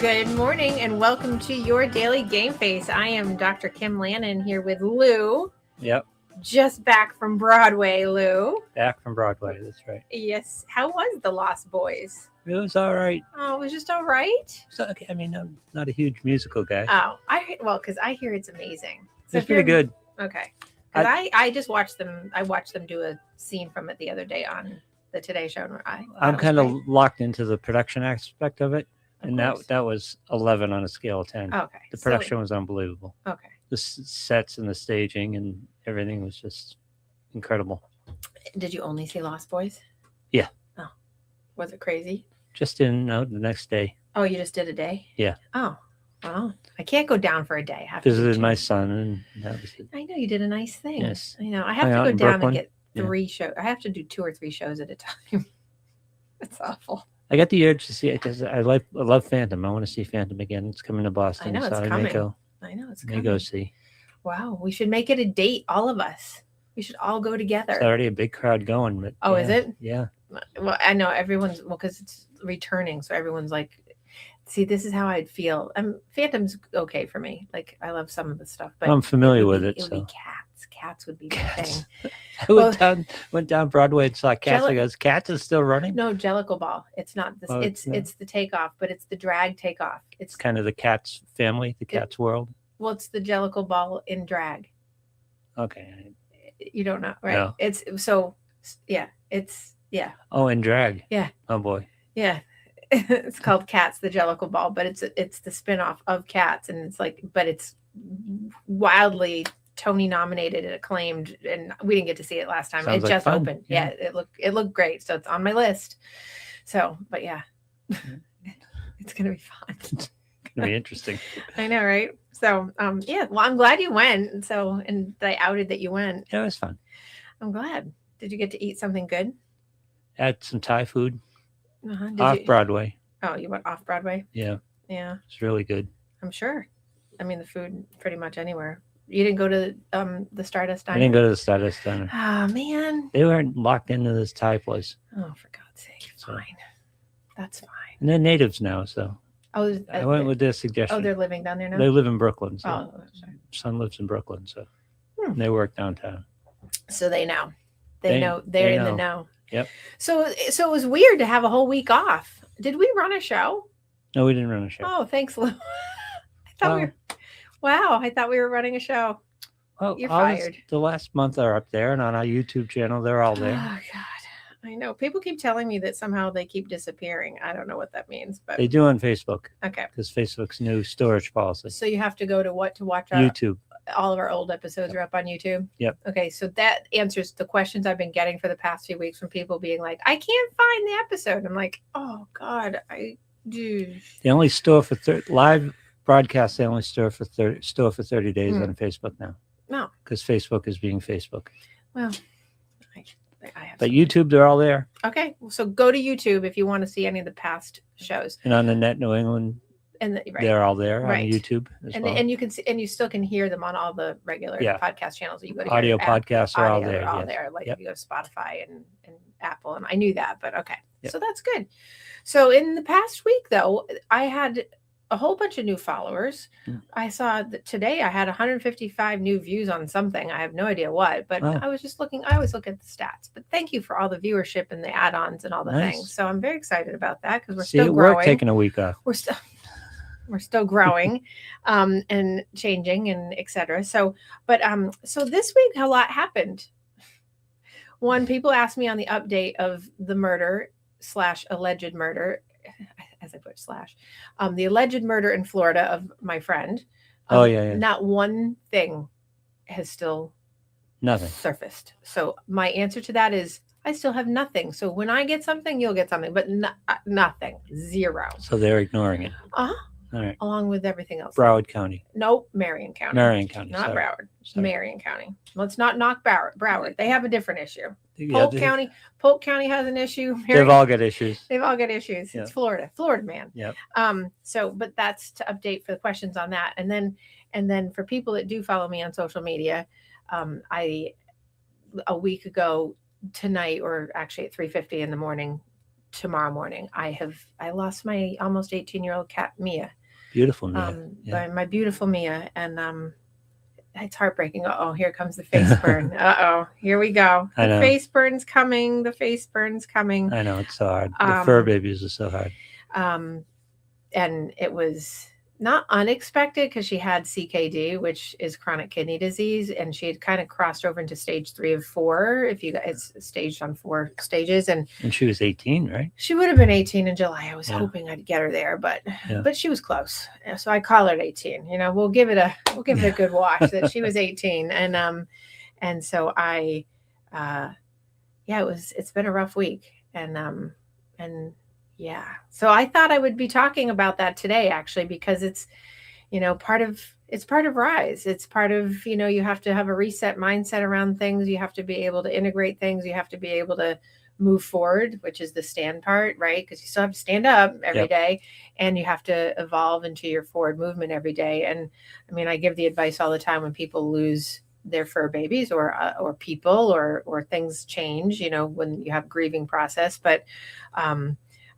Good morning and welcome to your daily game face. I am Dr. Kim Lannon here with Lou. Yep. Just back from Broadway, Lou. Back from Broadway, that's right. Yes. How was The Lost Boys? It was all right. Oh, it was just all right? So, I mean, I'm not a huge musical guy. Oh, because I hear it's amazing. So It's pretty good. Okay. Because I just watched them. I watched them do a scene from it the other day on the Today Show. I'm kind of locked into the production aspect of it. And course. that was 11 on a scale of 10. Okay. The production was unbelievable. Okay. The sets and the staging and everything was just incredible. Did you only see Lost Boys? Yeah. Oh. Was it crazy? Just didn't know the next day. Oh, you just did a day? Yeah. Oh, well, I can't go down for a day. I have Visited my son, and that was it. I know you did a nice thing. Yes. I know. I have to go down and get 3 shows. I have to do 2 or 3 shows at a time. It's awful. I got the urge to see it because I love Phantom. I want to see Phantom again. It's coming to Boston. I know, so it's coming. I know it's may coming. go see. Wow, we should make it a date, all of us. We should all go together. It's already a big crowd going. But oh, is it? Yeah. Well, I know everyone's, because it's returning. So everyone's like, see, this is how I'd feel. Phantom's okay for me. Like, I love some of the stuff. But I'm familiar with it. It would be Cats. Cats would be the thing. I went down Broadway and saw Cats. I goes, Cats is still running? No, Jellicle Ball. It's not this. It's the takeoff, but it's the drag takeoff. It's kind of the Cats family, the Cats world. Well, it's the Jellicle Ball in drag. Okay. You don't know, right? No. It's so, yeah. It's, yeah. Oh, in drag. Yeah. Oh boy. Yeah. It's called Cats, the Jellicle Ball, but it's the spinoff of Cats, and it's like, but it's wildly Tony nominated and acclaimed, and we didn't get to see it last time. Sounds it just fun. opened. Yeah, it looked great, so it's on my list. So, but yeah, it's gonna be fun. It's gonna be interesting. I know, right? So, yeah. Well, I'm glad you went. So, and I outed that you went. Yeah, it was fun. I'm glad. Did you get to eat something good? Had some Thai food. Off Broadway. Oh, you went off Broadway? Yeah. Yeah. It's really good. I'm sure. I mean, the food pretty much anywhere. You didn't go to the Stardust Diner? I didn't go to the Stardust Diner. Oh, man. They weren't locked into this Thai place. Oh, for God's sake. Fine. That's fine. And they're natives now, so. Oh, I went with their suggestion. Oh, they're living down there now? They live in Brooklyn. So oh, sorry. Son lives in Brooklyn, so they work downtown. So they know. They know. They're in the know. Yep. So it was weird to have a whole week off. Did we run a show? No, we didn't run a show. Oh, thanks, Lou. I thought we were running a show. Well, you're fired. The last month are up there, and on our YouTube channel, they're all there. Oh, God. I know. People keep telling me that somehow they keep disappearing. I don't know what that means, but they do on Facebook. Okay. Because Facebook's new storage policy. So you have to go to what to watch YouTube. All of our old episodes are up on YouTube. Yep. Okay, so that answers the questions I've been getting for the past few weeks from people being like, I can't find the episode. I'm like, oh God, I do. They only store for live broadcasts. They only store for 30 days on Facebook now. No, because Facebook is being Facebook. Well, I have. But YouTube, they're all there. Okay, so go to YouTube if you want to see any of the past shows. And on the Net New England. And they're all there on YouTube as well. And you can see, and you still can hear them on all the regular podcast channels that you go to. Audio podcasts are all there. All there. Like if you go to Spotify and Apple, and I knew that, but okay. Yep. So that's good. So in the past week, though, I had a whole bunch of new followers. I saw that today I had 155 new views on something. I have no idea what, but I was just looking. I always look at the stats. But thank you for all the viewership and the add-ons and all the things. So I'm very excited about that because we're still growing. We're taking a week off. We're still growing and changing and etc. So this week a lot happened. One, people asked me on the update of the murder / alleged murder, as I put / the alleged murder in Florida of my friend. Not one thing has still surfaced. So my answer to that is I still have nothing. So when I get something, you'll get something, but nothing, zero. So they're ignoring it. All right. Along with everything else. Broward County. Nope. Marion County. Not Broward. Marion County. Let's not knock Broward. They have a different issue. Polk County has an issue. They've all got issues. Yep. It's Florida, man. Yep. But that's to update for the questions on that. And then for people that do follow me on social media, a week ago tonight, or actually at 3:50 in the morning tomorrow morning. I lost my almost 18-year-old cat Mia. Beautiful, Mia. Yeah. My beautiful Mia, and it's heartbreaking. Uh oh, here comes the face burn. Here we go. I The know. face burn's coming. The face burn's coming. I know, it's so hard. The fur babies are so hard. And it was not unexpected because she had CKD, which is chronic kidney disease, and she had kind of crossed over into stage 3 of 4. It's staged on 4 stages, and she was 18, right? She would have been 18 in July. I was hoping I'd get her there, but she was close. So I call her 18. You know, we'll give it a good wash that she was 18, and so it's been a rough week, and so I thought I would be talking about that today, actually, because it's, part of Rise. It's part of, you have to have a reset mindset around things. You have to be able to integrate things. You have to be able to move forward, which is the stand part, right? Because you still have to stand up every day, and you have to evolve into your forward movement every day. And I mean, I give the advice all the time when people lose their fur babies or people or things change, when you have grieving process. But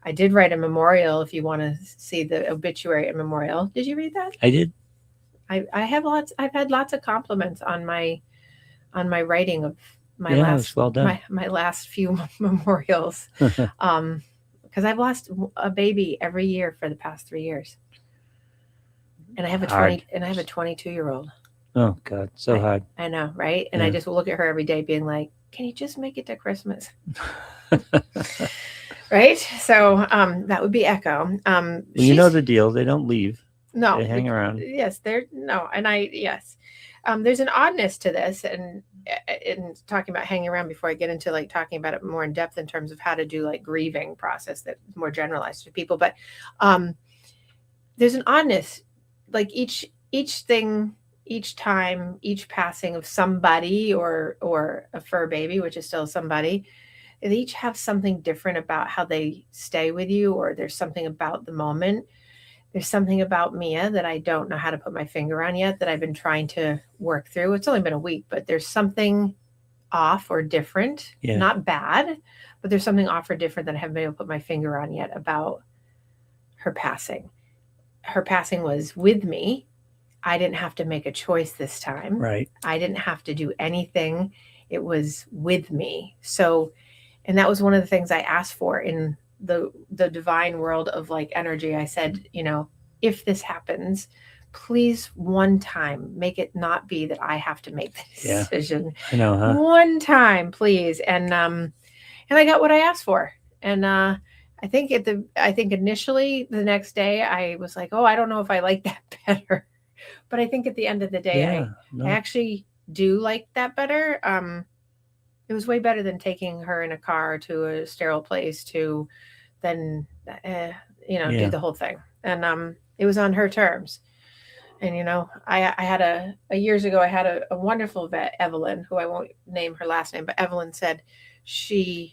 I did write a memorial. If you want to see the obituary and memorial, did you read that? I did. I've had lots of compliments on my writing of my well done. my last few memorials, because I've lost a baby every year for the past 3 years, and I have a 22-year-old. Oh God, so hard. I know, right? And I just look at her every day, being like, "Can you just make it to Christmas?" Right? So that would be Echo. You know the deal. They don't leave. No, they hang around. Yes, there's an oddness to this, and in talking about hanging around before I get into like talking about it more in depth in terms of how to do like grieving process that's more generalized to people. But there's an oddness, like each thing, each time, each passing of somebody or a fur baby, which is still somebody, they each have something different about how they stay with you, or there's something about the moment. There's something about Mia that I don't know how to put my finger on yet that I've been trying to work through. It's only been a week, but there's something off or different, not bad, but there's something off or different that I haven't been able to put my finger on yet about her passing. Her passing was with me. I didn't have to make a choice this time. Right. I didn't have to do anything. It was with me. So, and that was one of the things I asked for in the divine world of like energy. I said, if this happens, please one time make it not be that I have to make the decision. I know, huh? One time, please. And I got what I asked for. And I think initially the next day I was like, oh, I don't know if I like that better. But I think at the end of the day, I actually do like that better. It was way better than taking her in a car to a sterile place to then, do the whole thing. And it was on her terms. And, I had years ago, I had a wonderful vet, Evelyn, who I won't name her last name, but Evelyn said if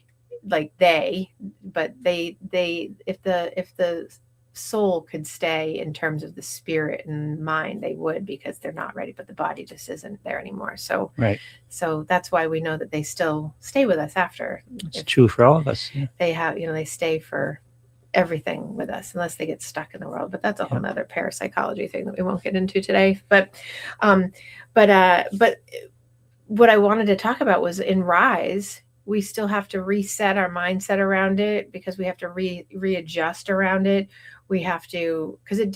the soul could stay in terms of the spirit and mind, they would, because they're not ready, but the body just isn't there anymore. So, so that's why we know that they still stay with us after. It's true for all of us. Yeah. They have, they stay for everything with us unless they get stuck in the world, but that's a whole nother parapsychology thing that we won't get into today. But what I wanted to talk about was in Rise, we still have to reset our mindset around it, because we have to readjust around it. We have to, because it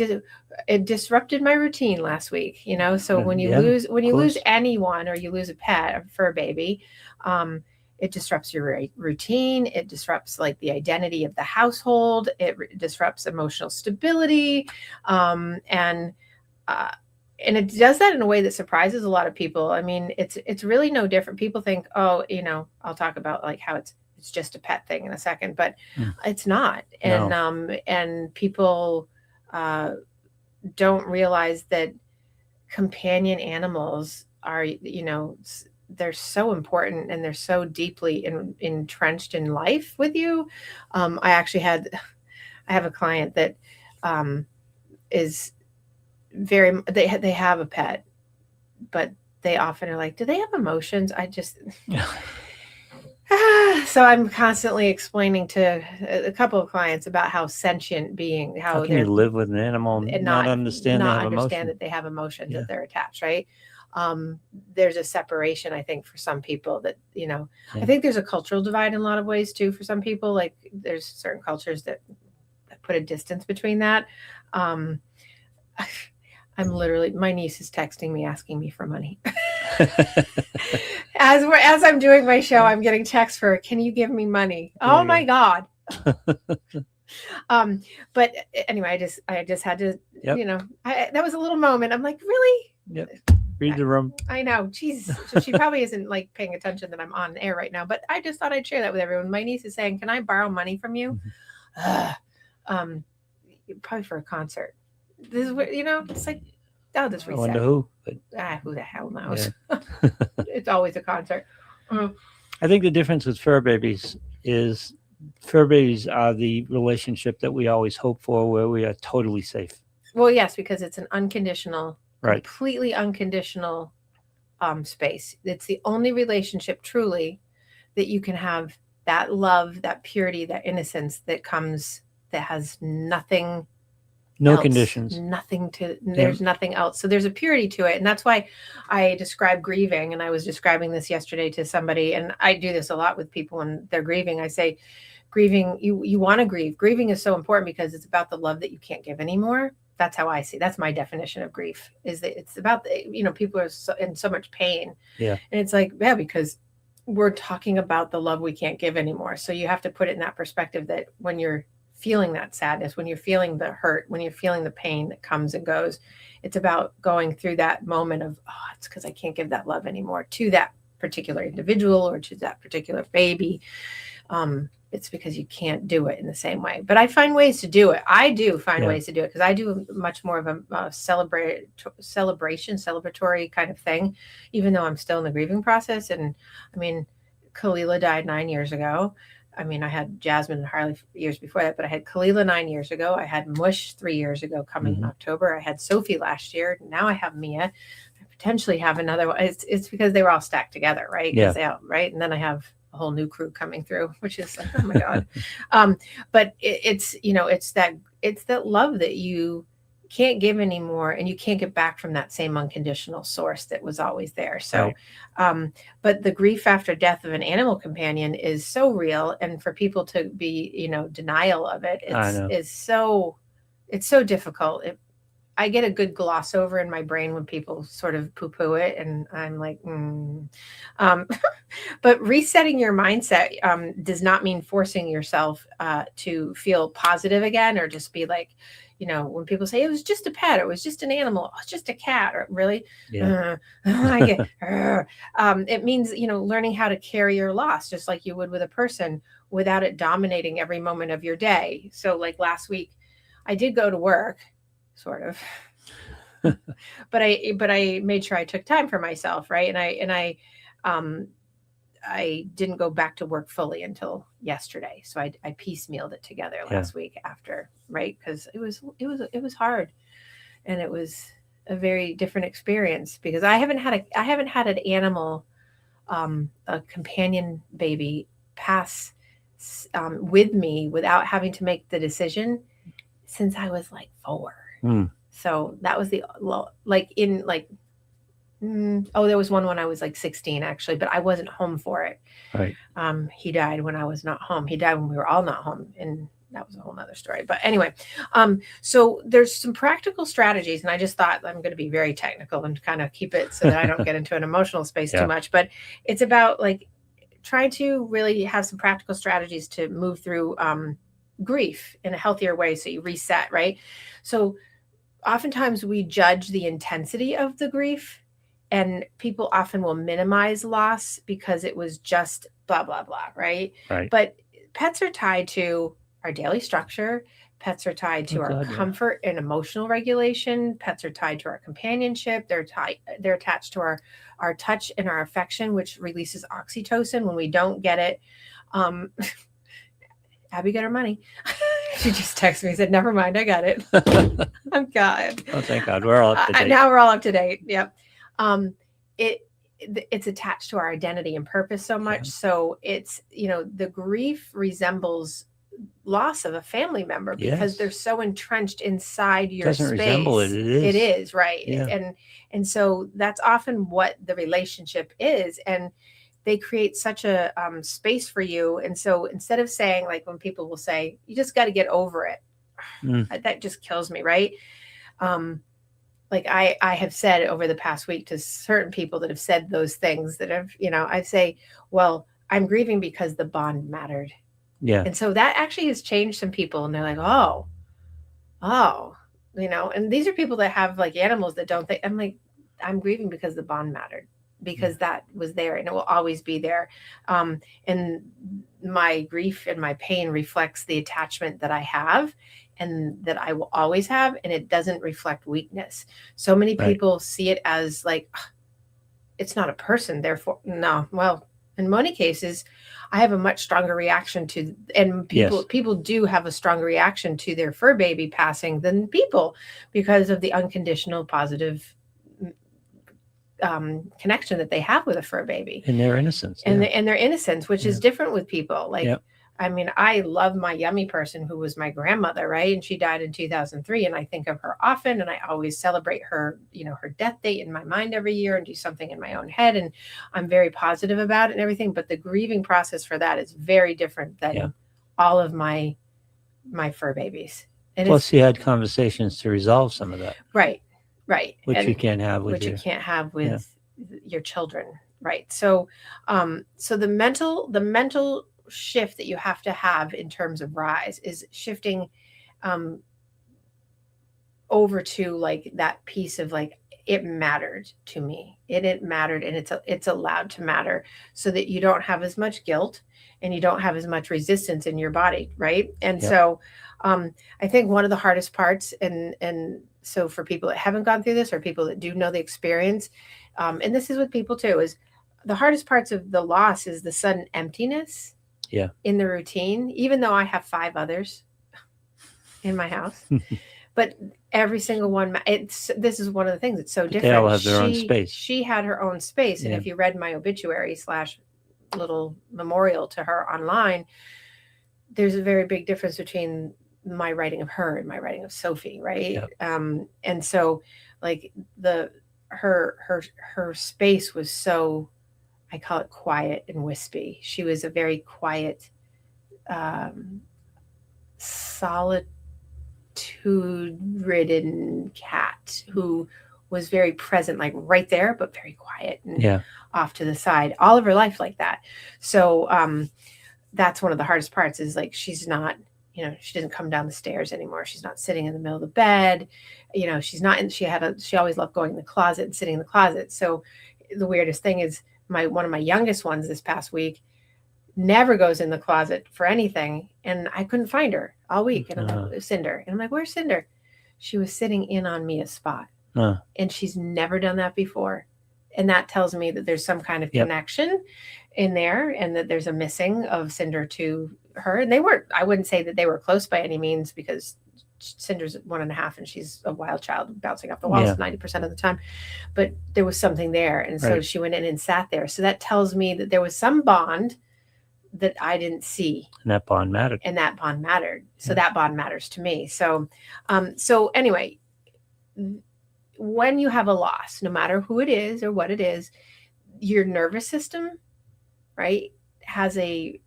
disrupted my routine last week, so when you lose anyone, or you lose a pet, a fur baby, it disrupts your routine. It disrupts like the identity of the household. It disrupts emotional stability. And it does that in a way that surprises a lot of people. I mean, it's really no different. People think, oh, I'll talk about like how it's just a pet thing in a second, but it's not. And, and people don't realize that companion animals are, they're so important, and they're so deeply entrenched in life with you. I have a client that is very, they have a pet, but they often are like, do they have emotions? So I'm constantly explaining to a couple of clients about how sentient being, How how can you they're live with an animal and not understand they have emotion? that they have emotions, Yeah. that they're attached, right? There's a separation, I think, for some people that, I Yeah. think there's a cultural divide in a lot of ways too for some people. Like there's certain cultures that put a distance between that. Um, I'm literally, my niece is texting me asking me for money. As I'm doing my show, I'm getting texts for, can you give me money? Oh my God. But anyway, I just had to, Yep. that was a little moment. I'm like, really? Yep. Read the room. I know. Jeez. So she probably isn't like paying attention that I'm on air right now, but I just thought I'd share that with everyone. My niece is saying, can I borrow money from you? Probably for a concert. This is what, it's like, I'll just I reset. wonder who, but Who the hell knows? yeah. It's always a concert. I think the difference with fur babies is fur babies are the relationship that we always hope for, where we are totally safe. Well, yes, because it's an unconditional, Right. completely unconditional space. It's the only relationship truly that you can have that love, that purity, that innocence that comes, that has nothing No else, conditions. There's nothing else. So there's a purity to it. And that's why I describe grieving. And I was describing this yesterday to somebody, and I do this a lot with people when they're grieving. I say, grieving, you want to grieve. Grieving is so important because it's about the love that you can't give anymore. That's how I see. That's my definition of grief, is that it's about people are in so much pain. Yeah. And it's like, yeah, because we're talking about the love we can't give anymore. So you have to put it in that perspective, that when you're feeling that sadness, when you're feeling the hurt, when you're feeling the pain that comes and goes, it's about going through that moment of, it's because I can't give that love anymore to that particular individual or to that particular baby. It's because you can't do it in the same way. But I find ways to do it. I do find ways to do it, because I do much more of a celebratory kind of thing, even though I'm still in the grieving process. And I mean, Kalila died 9 years ago. I mean, I had Jasmine and Harley years before that, but I had Kalila 9 years ago. I had Mush 3 years ago coming in October. I had Sophie last year. Now I have Mia. I potentially have another one. It's because they were all stacked together, right? Yeah. Right. And then I have a whole new crew coming through, which is like, oh my God. But it's that love that you can't give anymore, and you can't get back from that same unconditional source that was always there. So, but the grief after death of an animal companion is so real, and for people to be, denial of it, it's so difficult. I get a good gloss over in my brain when people sort of poo-poo it, and I'm like, but resetting your mindset does not mean forcing yourself to feel positive again, or just be like, when people say it was just a pet, or it was just an animal, it's just a cat, or really, it means, learning how to carry your loss just like you would with a person, without it dominating every moment of your day. So like last week, I did go to work, sort of, but I made sure I took time for myself, right? And I didn't go back to work fully until yesterday. So I piecemealed it together last week after, right? Because it was hard, and it was a very different experience, because I haven't had an animal, a companion baby pass with me without having to make the decision since I was like 4. So that was there was one when I was like 16, actually, but I wasn't home for it. Right. He died when I was not home. He died when we were all not home, and that was a whole nother story. But anyway, so there's some practical strategies, and I just thought I'm going to be very technical and kind of keep it so that I don't get into an emotional space too much. But it's about like trying to really have some practical strategies to move through grief in a healthier way, so you reset, right? So oftentimes we judge the intensity of the grief, and people often will minimize loss because it was just blah, blah, blah, right? But pets are tied to our daily structure. Pets are tied to our comfort and emotional regulation. Pets are tied to our companionship. They're attached to our touch and our affection, which releases oxytocin when we don't get it. Abby got her money. She just texted me and said, never mind, I got it. I'm God. Oh, thank God. We're all up to date. Now we're all up to date. Yep. it's attached to our identity and purpose so much. Yeah. So it's, the grief resembles loss of a family member because Yes. they're so entrenched inside your Doesn't space. resemble it. It is. It is, right. Yeah. And so that's often what the relationship is. And they create such a space for you. And so instead of saying, like, when people will say, you just got to get over it, that just kills me, right? Like I have said over the past week to certain people that have said those things that have, I say, well, I'm grieving because the bond mattered. Yeah. And so that actually has changed some people, and they're like, oh, and these are people that have like animals that don't think. I'm like, I'm grieving because the bond mattered, because that was there and it will always be there. And my grief and my pain reflects the attachment that I have and that I will always have. And it doesn't reflect weakness. So many people see it as like, it's not a person. Therefore, no. Well, in many cases, I have a much stronger reaction to, and people do have a stronger reaction to their fur baby passing than people, because of the unconditional positive connection that they have with a fur baby and their innocence, and their innocence, which is different with people. Like, I mean, I love my yummy person who was my grandmother, right? And she died in 2003. And I think of her often, and I always celebrate her, her death date in my mind every year and do something in my own head. And I'm very positive about it and everything. But the grieving process for that is very different than all of my fur babies. And plus, you had conversations to resolve some of that. Right. Which you can't have with you can't have with your children. Right. So, so the mental shift that you have to have in terms of rise is shifting over to like that piece of like, it mattered to me. It mattered, and it's allowed to matter, so that you don't have as much guilt and you don't have as much resistance in your body, right? And so I think one of the hardest parts, and so for people that haven't gone through this or people that do know the experience, and this is with people too, is the hardest parts of the loss is the sudden emptiness in the routine, even though I have 5 others in my house. But every single one, this is one of the things. It's so different. They all have their own space. She had her own space. And if you read my obituary / little memorial to her online, there's a very big difference between my writing of her and my writing of Sophie. Right. Yep. And so like her space was so, I call it quiet and wispy. She was a very quiet, solitude-ridden cat who was very present, like right there, but very quiet and off to the side, all of her life like that. So that's one of the hardest parts, is like, she's not, she doesn't come down the stairs anymore. She's not sitting in the middle of the bed. She's not, and she always loved going in the closet and sitting in the closet. So the weirdest thing is one of my youngest ones this past week never goes in the closet for anything. And I couldn't find her all week. And I'm like, Cinder. And I'm like, where's Cinder? She was sitting in on Mia's spot. And she's never done that before. And that tells me that there's some kind of connection in there, and that there's a missing of Cinder to her. And I wouldn't say that they were close by any means, because Cinder's 1.5 and she's a wild child bouncing off the walls 90% of the time. But there was something there. And so she went in and sat there. So that tells me that there was some bond that I didn't see. And that bond mattered. So that bond matters to me. So, so anyway, when you have a loss, no matter who it is or what it is, your nervous system, right, has a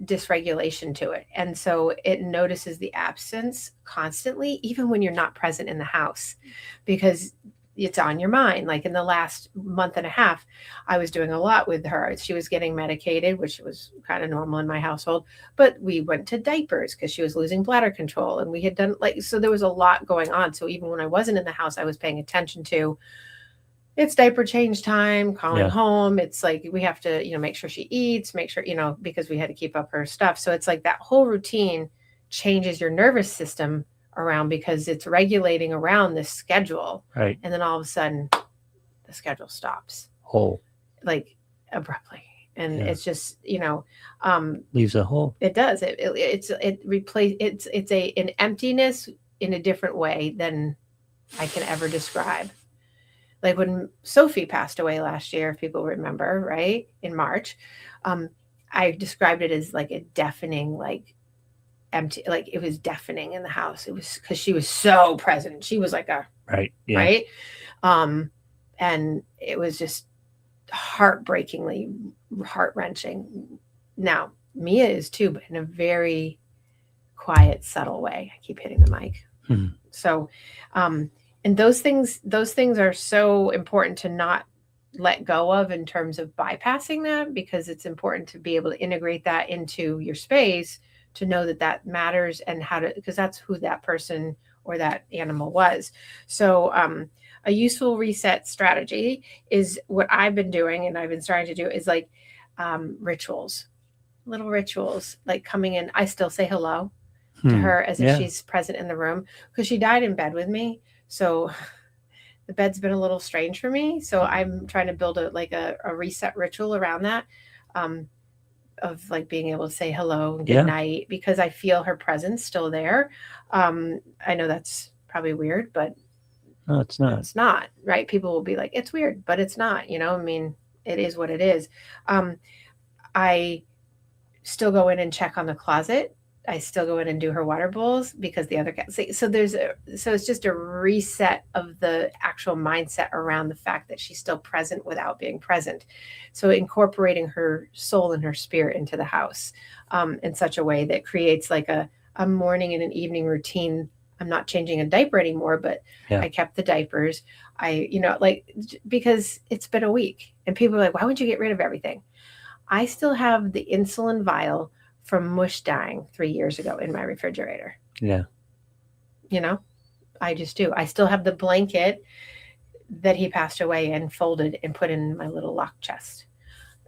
dysregulation to it. And so it notices the absence constantly, even when you're not present in the house, because it's on your mind. Like in the last month and a half, I was doing a lot with her. She was getting medicated, which was kind of normal in my household, but we went to diapers because she was losing bladder control, and we had done so there was a lot going on. So even when I wasn't in the house, I was paying attention to, it's diaper change time, calling home. It's like, we have to, make sure she eats, make sure, because we had to keep up her stuff. So it's like that whole routine changes your nervous system around, because it's regulating around this schedule. Right. And then all of a sudden the schedule stops. Like abruptly. And it's just, leaves a hole. It does. It's an emptiness in a different way than I can ever describe. Like when Sophie passed away last year, if people remember, right, in March, I described it as like a deafening, like empty, like it was deafening in the house. It was because she was so present. She was like a Right. Yeah. right, and it was just heartbreakingly heart wrenching. Now Mia is too, but in a very quiet, subtle way. I keep hitting the mic. So, and those things are so important to not let go of in terms of bypassing that, because it's important to be able to integrate that into your space, to know that that matters, and how to, because that's who that person or that animal was. So, a useful reset strategy is what I've been doing, and I've been starting to do, is like rituals, little rituals, like coming in. I still say hello to her as if she's present in the room, because she died in bed with me. So the bed's been a little strange for me. So I'm trying to build a reset ritual around that, of like being able to say hello and good night, because I feel her presence still there. I know that's probably weird, but no, it's not. It's not, right? People will be like, it's weird, but it's not, I mean, it is what it is. I still go in and check on the closet. I still go in and do her water bowls, because the other cat. So it's just a reset of the actual mindset around the fact that she's still present without being present. So incorporating her soul and her spirit into the house, in such a way that creates like a morning and an evening routine. I'm not changing a diaper anymore, but I kept the diapers. Because it's been a week and people are like, why would you get rid of everything? I still have the insulin vial from mush dying 3 years ago in my refrigerator. Yeah. I just do. I still have the blanket that he passed away in, folded and put in my little lock chest.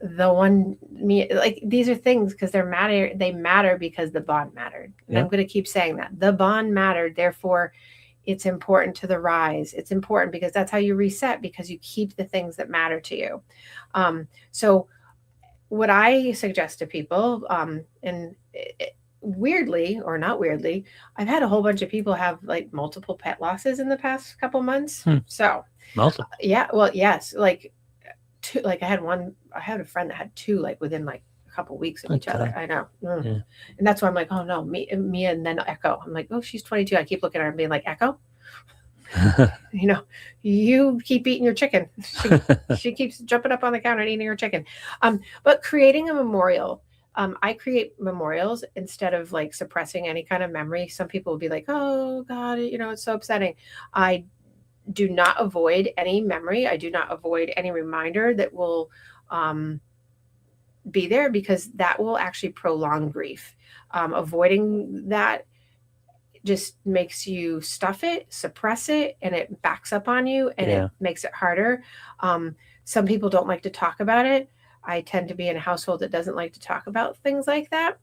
These are things because they matter because the bond mattered. And I'm going to keep saying that. The bond mattered. Therefore, it's important to the rise. It's important because that's how you reset, because you keep the things that matter to you. So what I suggest to people, weirdly or not weirdly, I've had a whole bunch of people have like multiple pet losses in the past couple months. So multiple. Yeah. Well, yes. Like two, like I had a friend that had two, like within like a couple weeks of each other. I know. Yeah. And that's why I'm like, oh no, Mia and then Echo. I'm like, oh, she's 22. I keep looking at her and being like, Echo, you keep eating your chicken. She keeps jumping up on the counter and eating her chicken. But creating a memorial, I create memorials instead of like suppressing any kind of memory. Some people will be like, oh God, it's so upsetting. I do not avoid any memory. I do not avoid any reminder that will be there, because that will actually prolong grief. Avoiding that just makes you stuff it, suppress it, and it backs up on you, and it makes it harder. Some people don't like to talk about it. I tend to be in a household that doesn't like to talk about things like that.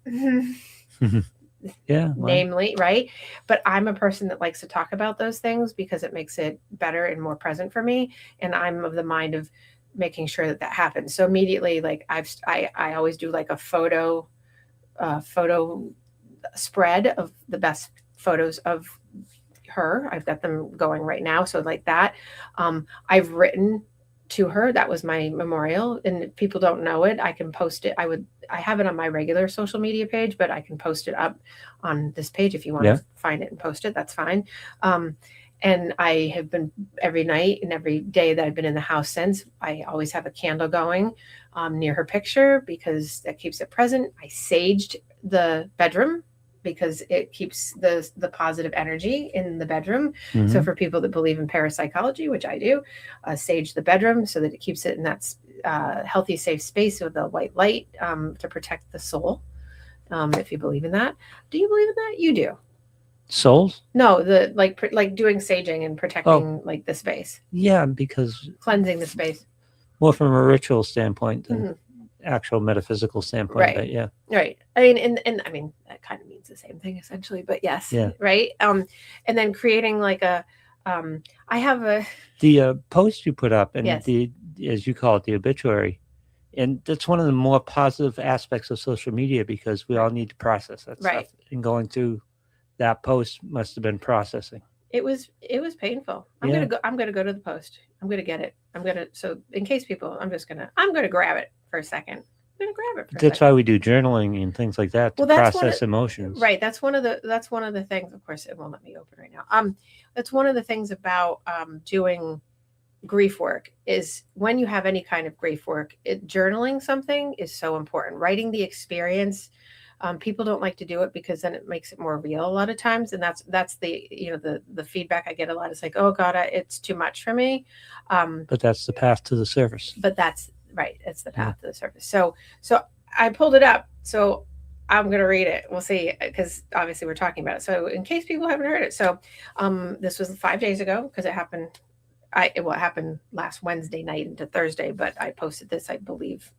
Namely, right? But I'm a person that likes to talk about those things because it makes it better and more present for me. And I'm of the mind of making sure that happens. So immediately, like I always do like a photo spread of the best photos of her. I've got them going right now. So like that, I've written to her. That was my memorial. And if people don't know it, I can post it. I have it on my regular social media page, but I can post it up on this page if you want to find it and post it. That's fine. And I have been every night and every day that I've been in the house since, I always have a candle going near her picture, because that keeps it present. I saged the bedroom because it keeps the positive energy in the bedroom. So for people that believe in parapsychology, which I do, sage the bedroom so that it keeps it in that healthy, safe space with the white light to protect the soul. If you believe in that. Do you believe in that? You do. Souls? No, the like doing saging and protecting like the space. Yeah, because cleansing the space. More from a ritual standpoint than actual metaphysical standpoint. Right. But yeah. Right. I mean, and I mean that kind of means the same thing essentially, but yes. Yeah. Right. And then creating like I have the post you put up, and the, as you call it, the obituary. And that's one of the more positive aspects of social media, because we all need to process that stuff. And going through that post must have been processing. It was painful. I'm Yeah. gonna go to the post. I'm gonna get it. So in case people, I'm gonna grab it for a second. I'm gonna grab it for a That's second. why we do journaling and things like that to Well, that's one process of emotions. right. That's one of the things. Of course, it won't let me open right now. That's one of the things about doing grief work is when you have any kind of grief work, journaling something is so important. Writing the experience. People don't like to do it because then it makes it more real a lot of times, and that's the the feedback I get a lot. Is like, oh God, it's too much for me. But that's the path to the surface. But that's right. It's the path to the surface. So I pulled it up. So I'm gonna read it. We'll see, because obviously we're talking about it. So in case people haven't heard it, so this was 5 days ago because it happened. It happened last Wednesday night into Thursday, but I posted this, I believe,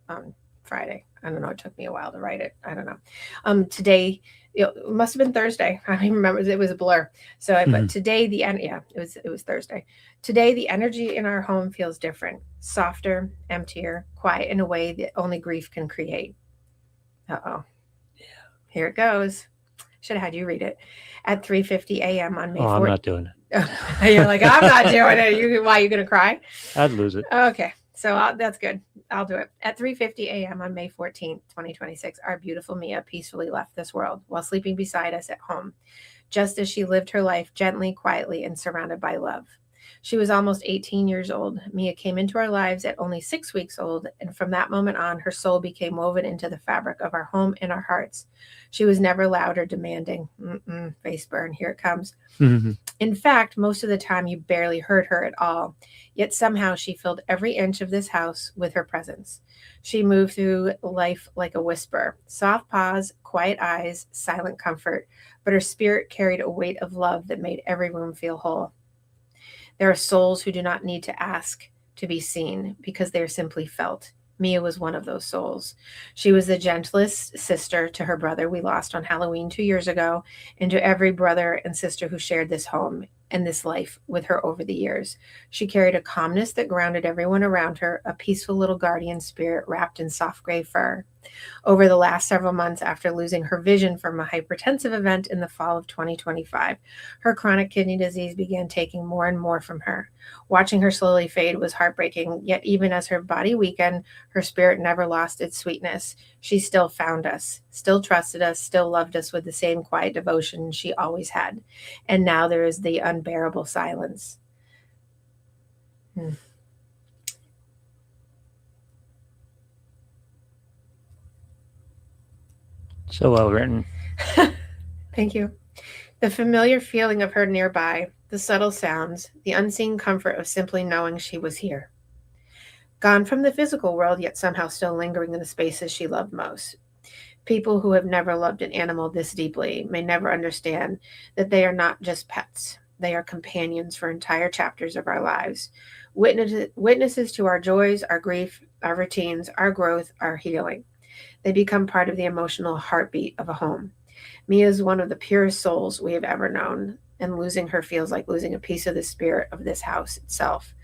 on Friday. I don't know. It took me a while to write it. I don't know. Today, it must have been Thursday. I don't even remember. It was a blur. So, but today it was Thursday. Today, the energy in our home feels different, softer, emptier, quiet in a way that only grief can create. Uh-oh. Yeah. Here it goes. Should have had you read it. At 3:50 a.m. on May 4th. I'm not doing it. You're like, I'm not doing it. Why are you going to cry? I'd lose it. Okay. So that's good. I'll do it. At 3:50 a.m. on May 14th, 2026, our beautiful Mia peacefully left this world while sleeping beside us at home, just as she lived her life gently, quietly, and surrounded by love. She was almost 18 years old. Mia came into our lives at only 6 weeks old, and from that moment on, her soul became woven into the fabric of our home and our hearts. She was never loud or demanding. Face burn, here it comes. In fact, most of the time you barely heard her at all, yet somehow she filled every inch of this house with her presence. She moved through life like a whisper, soft paws, quiet eyes, silent comfort, but her spirit carried a weight of love that made every room feel whole. There are souls who do not need to ask to be seen because they are simply felt. Mia was one of those souls. She was the gentlest sister to her brother we lost on Halloween 2 years ago, and to every brother and sister who shared this home and this life with her over the years. She carried a calmness that grounded everyone around her, a peaceful little guardian spirit wrapped in soft gray fur. Over the last several months after losing her vision from a hypertensive event in the fall of 2025, her chronic kidney disease began taking more and more from her. Watching her slowly fade was heartbreaking, yet even as her body weakened, her spirit never lost its sweetness. She still found us, still trusted us, still loved us with the same quiet devotion she always had. And now there is the unbearable silence. So well written. Thank you. The familiar feeling of her nearby, the subtle sounds, the unseen comfort of simply knowing she was here. Gone from the physical world, yet somehow still lingering in the spaces she loved most. People who have never loved an animal this deeply may never understand that they are not just pets. They are companions for entire chapters of our lives, witnesses to our joys, our grief, our routines, our growth, our healing. They become part of the emotional heartbeat of a home. Mia is one of the purest souls we have ever known, and losing her feels like losing a piece of the spirit of this house itself.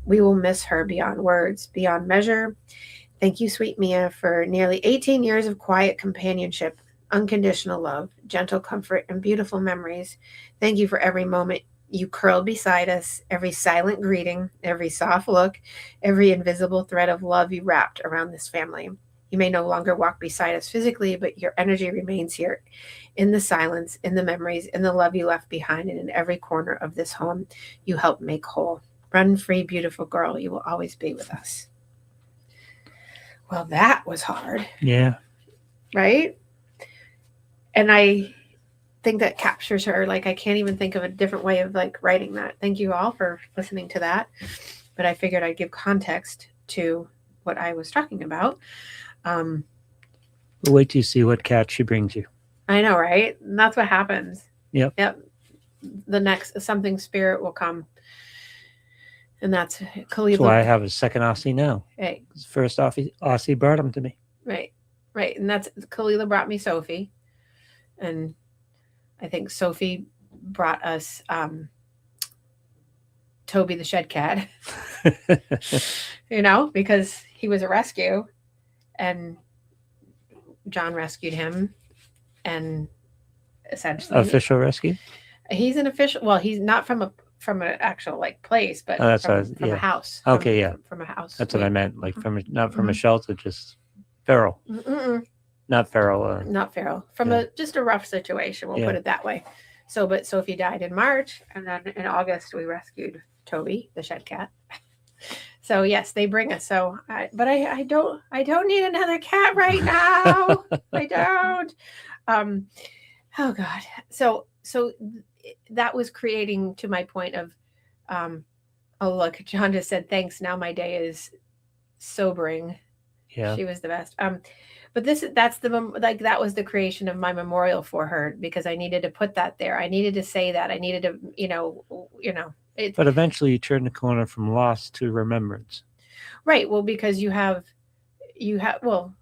We will miss her beyond words, beyond measure. Thank you, sweet Mia, for nearly 18 years of quiet companionship, unconditional love, gentle comfort, and beautiful memories. Thank you for every moment you curled beside us, every silent greeting, every soft look, every invisible thread of love you wrapped around this family. You may no longer walk beside us physically, but your energy remains here in the silence, in the memories, in the love you left behind, and in every corner of this home you helped make whole. Run free, beautiful girl. You will always be with us. Well, that was hard. Yeah. Right? And I think that captures her. Like, I can't even think of a different way of like writing that. Thank you all for listening to that. But I figured I'd give context to what I was talking about. Wait till you see what cat she brings you. I know, right? And that's what happens. Yep. The next something spirit will come. And that's Khalil. That's why I have a second Aussie now. Right. First Aussie brought him to me. Right. And that's Kalila brought me Sophie. And I think Sophie brought us Toby the shed cat. Because he was a rescue. And John rescued him. And essentially official rescue. He's an official. Well, he's not from an actual like place, but Oh, that's what I from was, from a yeah. house. Okay, yeah. From a house. That's what I meant. Like not from a Mhm. shelter, just feral. Mm-mm. Not feral. Not feral. From Yeah. just a rough situation. We'll put Yeah. it that way. So, but Sophie died in March, and then in August we rescued Toby, the shed cat. So yes, they bring us. So, I don't need another cat right now. I don't. Um, oh God. So that was creating, to my point of, um, oh look, John just said thanks. Now my day is sobering. Yeah. She was the best. But that was the creation of my memorial for her, because I needed to put that there. I needed to say that. I needed to, it. But eventually you turn the corner from loss to remembrance. Right. Well, because well,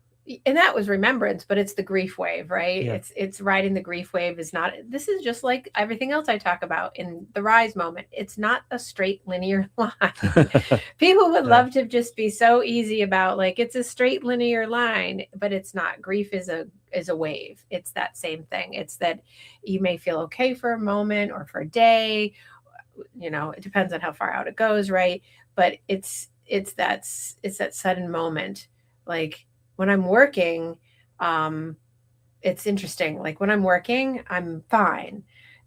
and that was remembrance, but it's the grief wave, right? Yeah. It's riding the grief wave. Is not, this is just like everything else I talk about in the rise moment. It's not a straight linear line. People would love to just be so easy about like it's a straight linear line, but it's not. Grief is a wave. It's that same thing. It's that you may feel okay for a moment or for a day, it depends on how far out it goes, right? But it's that sudden moment. Like when I'm working, it's interesting. Like when I'm working, I'm fine.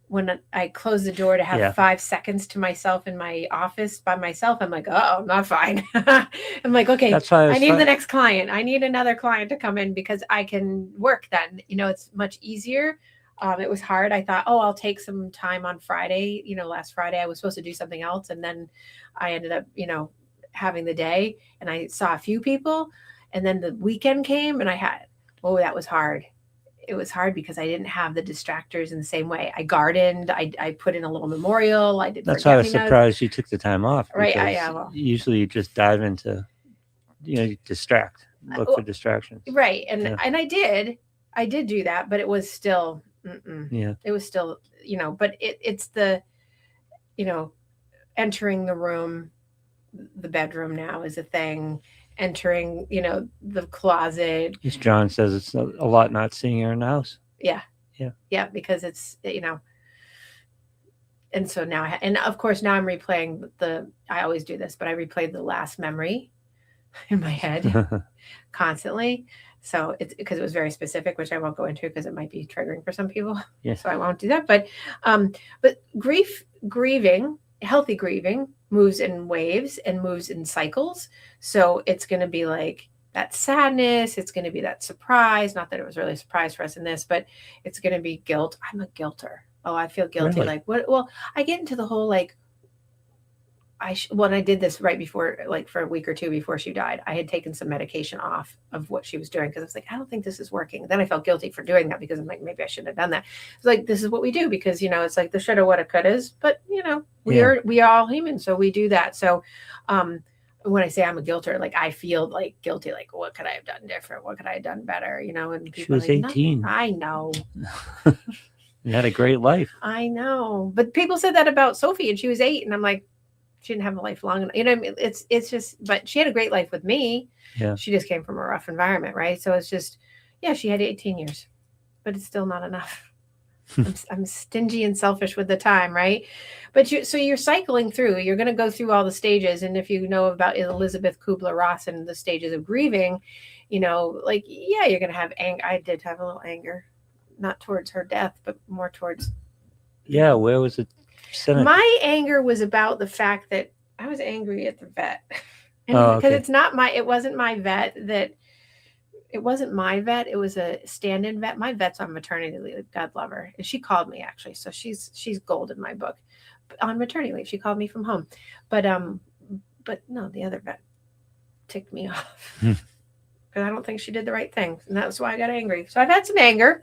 When I close the door to have 5 seconds to myself in my office by myself, I'm like, oh, I'm not fine. I'm like, okay, I need the next client. I need another client to come in because I can work then. It's much easier. It was hard. I thought, I'll take some time on Friday. Last Friday I was supposed to do something else, and then I ended up, having the day, and I saw a few people, and then the weekend came, and that was hard. It was hard because I didn't have the distractors in the same way. I gardened. I put in a little memorial. I did. That's why I was surprised you took the time off. Right. Usually you just dive into, distract, look for distractions. Right. And I did do that, but it was still, yeah. It was still, but it's the, entering the room, the bedroom now is a thing. Entering, the closet. As John says, it's a lot not seeing her in the house. Yeah. Yeah. Yeah, because it's, and so now, and of course now I'm replaying I always do this, but I replayed the last memory in my head constantly. So it's because it was very specific, which I won't go into because it might be triggering for some people. Yeah. So I won't do that. But grieving, healthy grieving moves in waves and moves in cycles. So it's going to be like that sadness. It's going to be that surprise. Not that it was really a surprise for us in this, but it's going to be guilt. I'm a guilter. Oh, I feel guilty. Really? Like what? Well, I get into the whole like, when I did this right before, like for a week or two before she died, I had taken some medication off of what she was doing because I was like, I don't think this is working. Then I felt guilty for doing that because I'm like, maybe I shouldn't have done that. It's like, this is what we do because, it's like the shoulda, woulda, couldas, but we are all human. So we do that. So, when I say I'm a guilter, like I feel like guilty, like what could I have done different? What could I have done better? And people she was 18. I know. You had a great life. I know. But people said that about Sophie and she was 8. And I'm like, she didn't have a life long enough. It's just, but she had a great life with me. Yeah. She just came from a rough environment, right? So it's just, she had 18 years, but it's still not enough. I'm stingy and selfish with the time, right? But you're cycling through. You're going to go through all the stages, and if you know about Elizabeth Kubler-Ross and the stages of grieving, you're going to have anger. I did have a little anger, not towards her death, but more towards. Yeah, where was it? My anger was about the fact that I was angry at the vet, and because it wasn't my vet that. It wasn't my vet. It was a stand-in vet. My vet's on maternity leave. God love her. And she called me actually. So she's gold in my book. On maternity leave, she called me from home. But no, the other vet ticked me off because I don't think she did the right thing, and that's why I got angry. So I've had some anger.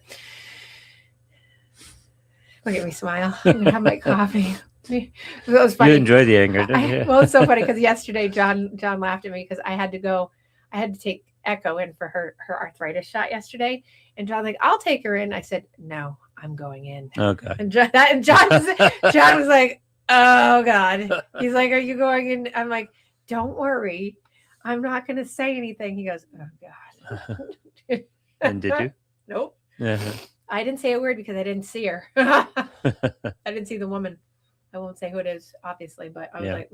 Look at me smile. I'm gonna have my coffee. It was funny. You enjoy the anger, didn't you? Well, it's so funny because yesterday John laughed at me because I had to take Echo in for her arthritis shot yesterday, and John's like, I'll take her in. I said, no, I'm going in. Okay. And John was like, oh God. He's like, are you going in? I'm like, don't worry, I'm not going to say anything. He goes, oh God. And did you? Nope. Uh-huh. I didn't say a word because I didn't see her. I didn't see the woman. I won't say who it is, obviously, but I was Yeah. like,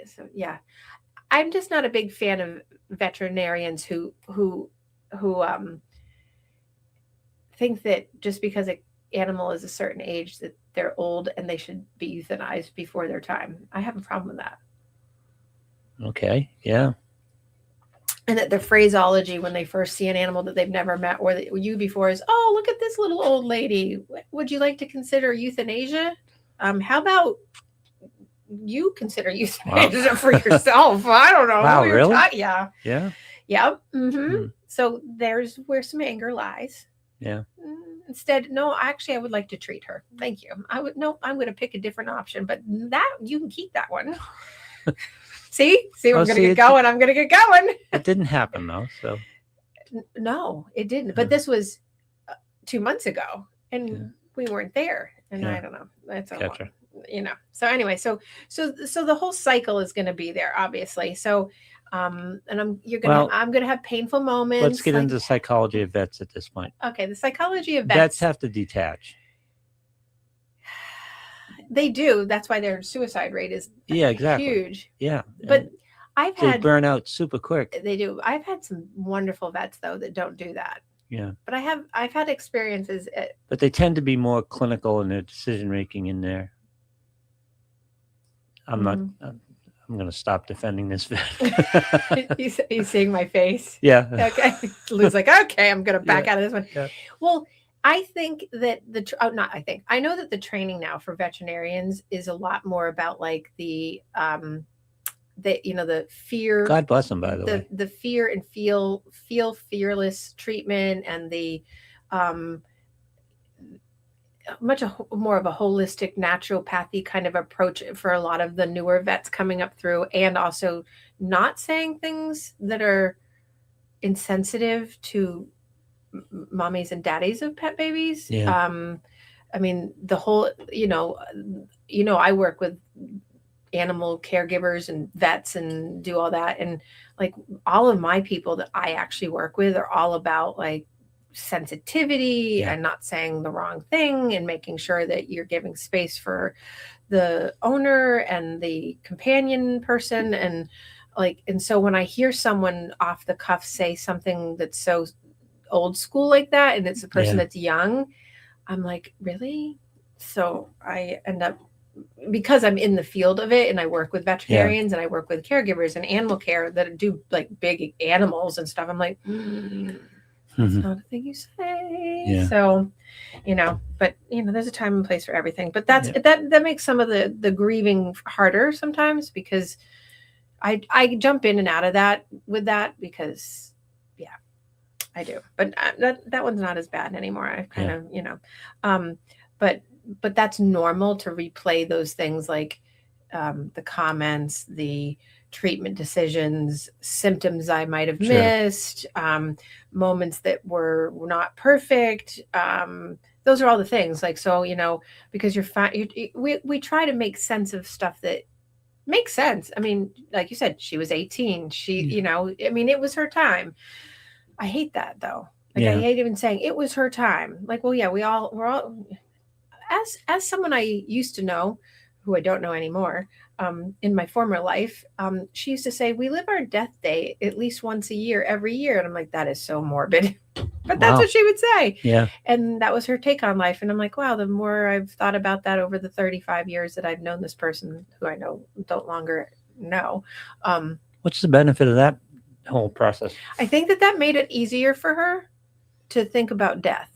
so yeah. I'm just not a big fan of veterinarians who think that just because an animal is a certain age that they're old and they should be euthanized before their time. I have a problem with that. Okay. Yeah. And that the phraseology when they first see an animal that they've never met or that you before is, oh, look at this little old lady. Would you like to consider euthanasia? How about you consider euthanasia for yourself? I don't know. Wow, really? Yeah. Yeah. Yep. So there's where some anger lies. Yeah. Instead, no, actually, I would like to treat her. Thank you. I'm going to pick a different option, but that you can keep that one. See, I'm going to get going. I'm going to get going. It didn't happen though. So no, it didn't. But this was 2 months ago, and we weren't there. And I don't know. That's a lot, So anyway, so the whole cycle is going to be there, obviously. So, and I'm going to have painful moments. Let's get into the psychology of vets at this point. Okay, the psychology of vets. Vets have to detach. They do. That's why their suicide rate is huge. Yeah. But they burn out super quick. They do. I've had some wonderful vets though that don't do that. Yeah. But I've had experiences. But they tend to be more clinical in their decision making in there. I'm going to stop defending this vet. He's seeing my face. Yeah. Okay. Lou's like, okay, I'm going to back out of this one. Yeah. Well, I think that I know that the training now for veterinarians is a lot more about like the fear. God bless them, by the way. The fear and feel fearless treatment and the much more of a holistic naturopathy kind of approach for a lot of the newer vets coming up through, and also not saying things that are insensitive to mommies and daddies of pet babies. Yeah. I mean, the whole, I work with animal caregivers and vets and do all that. And like all of my people that I actually work with are all about like sensitivity and not saying the wrong thing and making sure that you're giving space for the owner and the companion person. And so when I hear someone off the cuff say something that's so old school like that, and it's a person that's young, I'm like, really? So I end up, because I'm in the field of it and I work with veterinarians and I work with caregivers and animal care that do like big animals and stuff, I'm like, that's not a thing you say. Yeah. So, but there's a time and place for everything. But that makes some of the grieving harder sometimes, because I jump in and out of that with that, because I do. But that one's not as bad anymore. I've kind of, but that's normal to replay those things, like the comments, the treatment decisions, symptoms I might have missed, moments that were not perfect. Those are all the things, like, so, because we try to make sense of stuff that makes sense. I mean, like you said, she was 18. It was her time. I hate that though. I hate even saying it was her time. Like, well, yeah, we're all, as someone I used to know, who I don't know anymore, in my former life, she used to say, we live our death day at least once a year, every year. And I'm like, that is so morbid. But that's what she would say. Yeah. And that was her take on life. And I'm like, wow, the more I've thought about that over the 35 years that I've known this person, who I don't longer know. What's the benefit of that whole process? I think that made it easier for her to think about death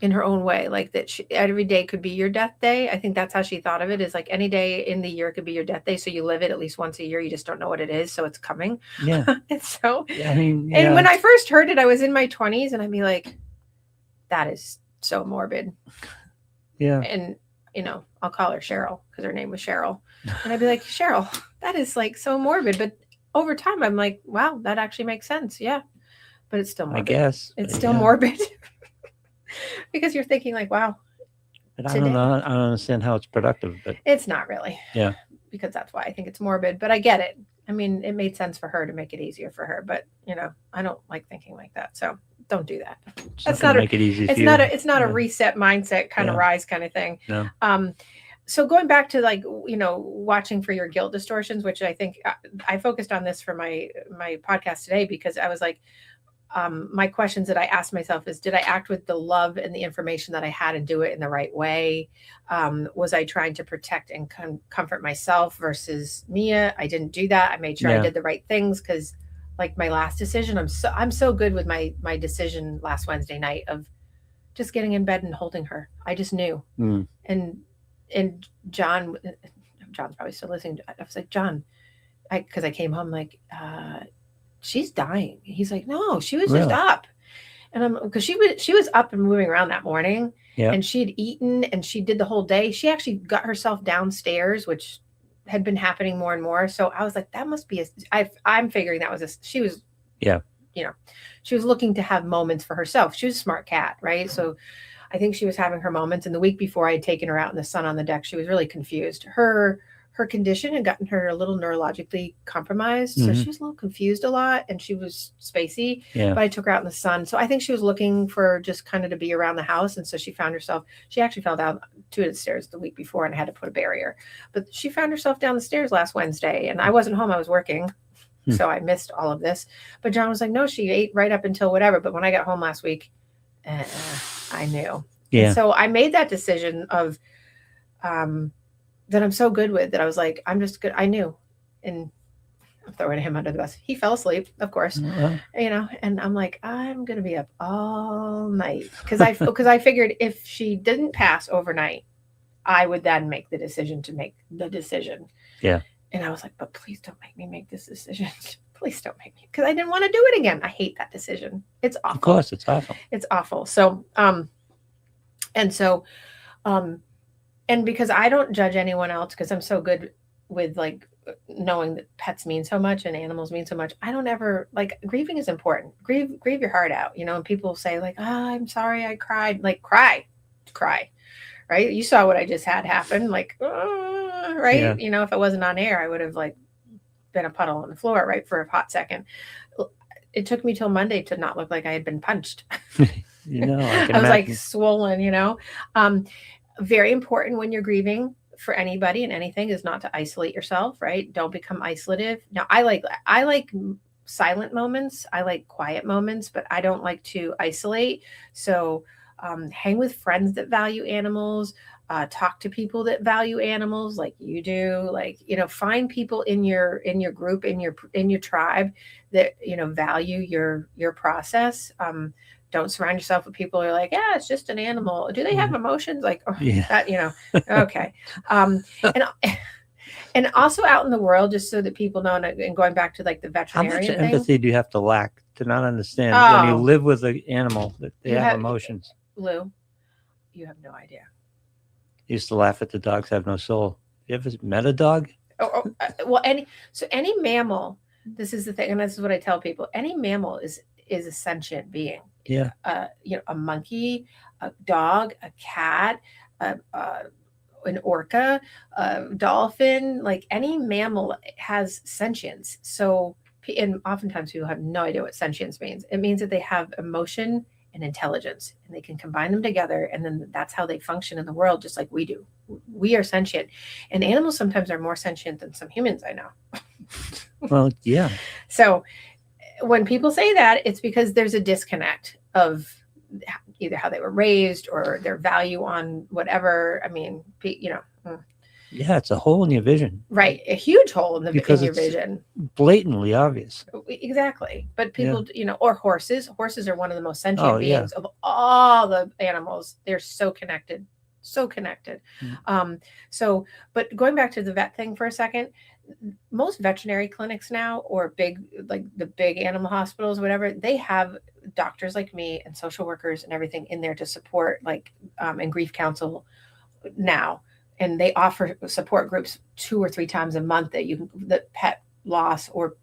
in her own way, like that every day could be your death day. I think that's how she thought of it, is like any day in the year could be your death day. So you live it at least once a year. You just don't know what it is. So it's coming. Yeah. And so, and when I first heard it, I was in my 20s and I'd be like, that is so morbid. Yeah. And, I'll call her Cheryl because her name was Cheryl. And I'd be like, Cheryl, that is like so morbid. But over time, I'm like, wow, that actually makes sense. Yeah. But it's still morbid. I guess. It's still morbid. Because you're thinking like, wow. But I don't know. I don't understand how it's productive. But it's not really. Yeah. Because that's why I think it's morbid. But I get it. I mean, it made sense for her to make it easier for her. But, I don't like thinking like that. So, don't do that. It's That's not not gonna a, make it easy for it's you. not a, it's not a Yeah. reset mindset kind of Yeah. rise kind of thing. No. So going back to like, watching for your guilt distortions, which I think I focused on this for my podcast today, because I was like, my questions that I asked myself is, did I act with the love and the information that I had and do it in the right way? Was I trying to protect and comfort myself versus Mia? I didn't do that. I made sure I Yeah. did the right things, because like my last decision, I'm so good with my decision last Wednesday night of just getting in bed and holding her. I just knew. Mm. And John's probably still listening. I was like, John, because I came home like, she's dying. He's like, no, she was just Really? up. And I'm, because she was up and moving around that morning, Yeah. and she had eaten and she did the whole day. She actually got herself downstairs, which had been happening more and more. So I was like, that must be I'm figuring that was she was, Yeah. She was looking to have moments for herself. She was a smart cat, right? So I think she was having her moments. And the week before I had taken her out in the sun on the deck, she was really confused. Her condition had gotten her a little neurologically compromised. So she was a little confused a lot, and she was spacey. Yeah. But I took her out in the sun. So I think she was looking for just kind of to be around the house. And so she actually fell down 2 of the stairs the week before, and I had to put a barrier. But she found herself down the stairs last Wednesday, and I wasn't home. I was working. So I missed all of this. But John was like, no, she ate right up until whatever. But when I got home last week, I knew. Yeah. And so I made that decision of that I'm so good with, that I was like, I'm just good. I knew. And I'm throwing him under the bus. He fell asleep, of course, and I'm like, I'm going to be up all night. Because I figured if she didn't pass overnight, I would then make the decision to make the decision. Yeah. And I was like, but please don't make me make this decision. Please don't make me, because I didn't want to do it again. I hate that decision. It's awful. Of course, it's awful. It's awful. So, and because I don't judge anyone else, because I'm so good with like knowing that pets mean so much and animals mean so much, I don't ever, like, grieving is important. Grieve your heart out, and people say like, I'm sorry I cried. Like, cry, right? You saw what I just had happen, like, right? Yeah. If it wasn't on air, I would have like been a puddle on the floor, right, for a hot second. It took me till Monday to not look like I had been punched. I I can was imagine. like swollen, very important when you're grieving for anybody and anything is not to isolate yourself, right? Don't become isolative. Now, I like silent moments. I like quiet moments, but I don't like to isolate. So hang with friends that value animals, talk to people that value animals like you do, like, find people in your group, in your tribe that, value your process. Don't surround yourself with people who are like, yeah, it's just an animal. Do they have emotions? Like, that, okay. And also out in the world, just so that people know, and going back to like the How veterinarian much thing. empathy do you have to lack to not understand when you live with an animal that they have emotions? Lou, you have no idea. I used to laugh at the dogs have no soul. You ever met a dog? Well, any mammal, this is the thing, and this is what I tell people, any mammal is a sentient being. Yeah. A monkey, a dog, a cat, an orca, a dolphin, like any mammal has sentience. So, and oftentimes people have no idea what sentience means. It means that they have emotion and intelligence, and they can combine them together, and then that's how they function in the world, just like we do. We are sentient, and animals sometimes are more sentient than some humans I know. Well, yeah. So when people say that, it's because there's a disconnect of either how they were raised or their value on whatever. I mean, Yeah, it's a hole in your vision. Right. A huge hole in your vision. Blatantly obvious. Exactly. But people, or horses. Horses are one of the most sentient beings of all the animals. They're so connected. So connected. Mm-hmm. But going back to the vet thing for a second, most veterinary clinics now, or like the big animal hospitals, whatever, they have doctors like me and social workers and everything in there to support, like, and grief counsel now. And they offer support groups 2 or 3 times a month that pet loss or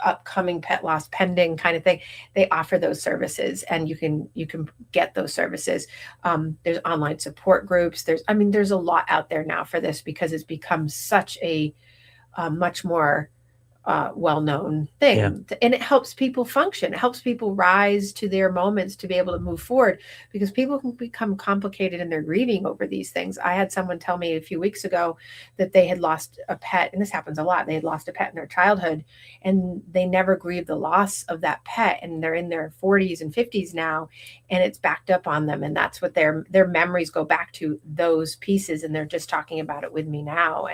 upcoming pet loss pending kind of thing. They offer those services, and you can get those services. There's online support groups. There's a lot out there now for this, because it's become such a much more well-known thing. And it helps people function. It helps people rise to their moments to be able to move forward, because people can become complicated in their grieving over these things. I had someone tell me a few weeks ago that they had lost a pet, and this happens a lot. They had lost a pet in their childhood, and they never grieved the loss of that pet, and they're in their 40s and 50s now, and it's backed up on them, and that's what their memories go back to, those pieces, and they're just talking about it with me now.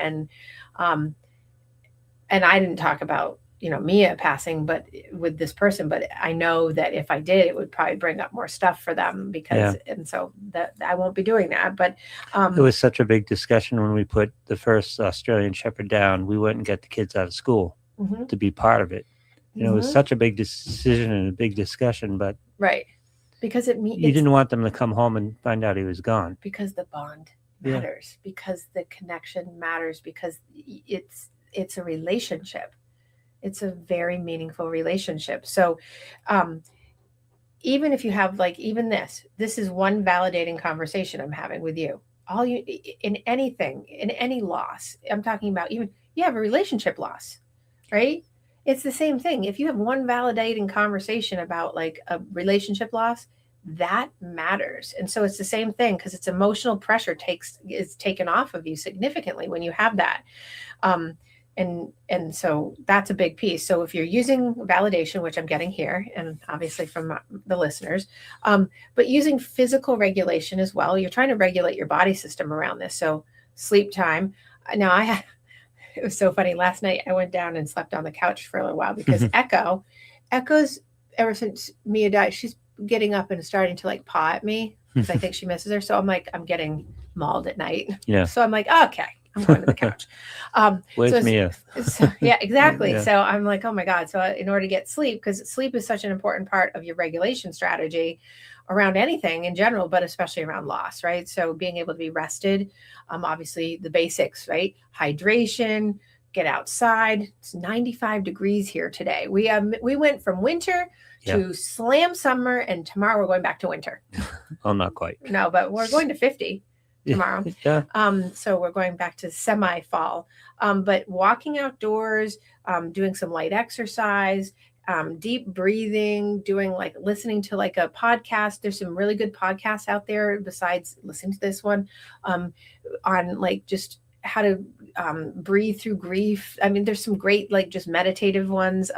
And I didn't talk about, Mia passing, but with this person, but I know that if I did, it would probably bring up more stuff for them, because, and so that I won't be doing that. But it was such a big discussion when we put the first Australian Shepherd down. We went and get the kids out of school to be part of it. It was such a big decision and a big discussion, but right, because you didn't want them to come home and find out he was gone, because the bond matters, because the connection matters, because it's a relationship. It's a very meaningful relationship. So even if you have, like, even this is one validating conversation I'm having with you. All you, in anything, in any loss, I'm talking about, even you have a relationship loss, right? It's the same thing. If you have one validating conversation about like a relationship loss, that matters. And so it's the same thing, because it's emotional pressure is taken off of you significantly when you have that. And so that's a big piece. So if you're using validation, which I'm getting here, and obviously from the listeners, but using physical regulation as well, you're trying to regulate your body system around this. So sleep time. Now it was so funny. Last night I went down and slept on the couch for a little while, because Echo's, ever since Mia died, she's getting up and starting to like paw at me, because I think she misses her. So I'm like, I'm getting mauled at night. Yeah. So I'm like, okay, I'm going to the couch. Where's Mia? Yeah, exactly. Yeah. So I'm like, oh my God. So in order to get sleep, because sleep is such an important part of your regulation strategy around anything in general, but especially around loss, right? So being able to be rested, obviously the basics, right? Hydration, get outside. It's 95 degrees here today. We went from winter to slam summer, and tomorrow we're going back to winter. Well, not quite. No, but we're going to 50 tomorrow. So we're going back to semi-fall. But walking outdoors, doing some light exercise, deep breathing, doing like listening to like a podcast. There's some really good podcasts out there besides listening to this one, on like just how to breathe through grief. I mean, there's some great like just meditative ones.